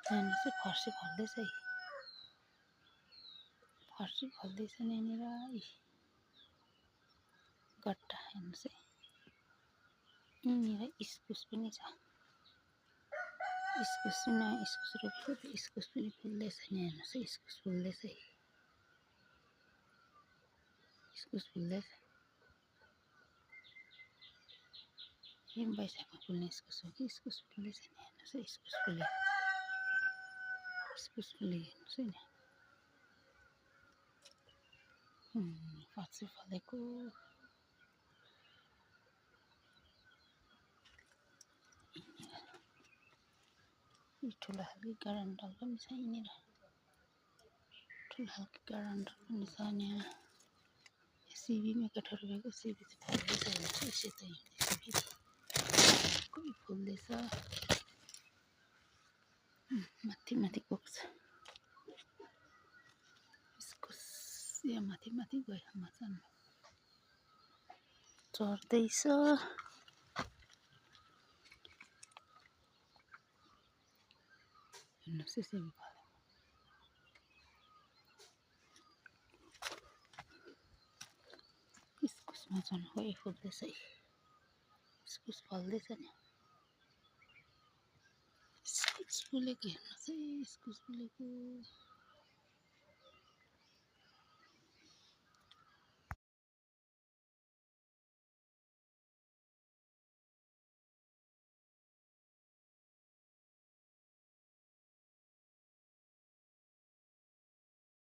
हेर्नुहोस् है फर्सी फल्दैछ है, फर्सी फल्दैछ नि यहाँनिर गट्टा हेर्नुहोस् है। यहाँनिर इस्कुस पनि छ, इस्कुस नयाँ इस्कुस रोपेको थियो, इस्कुस पनि फुल्दैछ नि हेर्नुहोस् है, इस्कुस फुल्दैछ है, इस्कुस फुल्दैछ। यो वैशाखमा फुल्ने इस्कुस हो कि इस्कुस फुल्दैछ नि हेर्नुहोस् है, इस्कुस फुल्यो, इस्कुस फुल्यो हेर्नुहोस् है नि, फर्सी फलेको। ठुलो खालको गाडन्डल पनि छ यहाँनिर, ठुलो खालको गाडन्डल पनि छ यहाँ। सिबीमा कठा रोपेको सिबी चाहिँ फल्दैछ हेर्नुहोस् है, सेतो सिबी कोही फुल्दैछ, माथि माथि गएको छ इस्कुस, यहाँ माथि माथि गयो मचान चढ्दैछ। हेर्नुहोस् है सिबी फल्यो, इस्कुसमा झन् खोइ फुल्दैछ है, इस्कुस फल्दैछ नि, इस्कुस फुलेको हेर्नुहोस् है, इस्कुस फुलेको।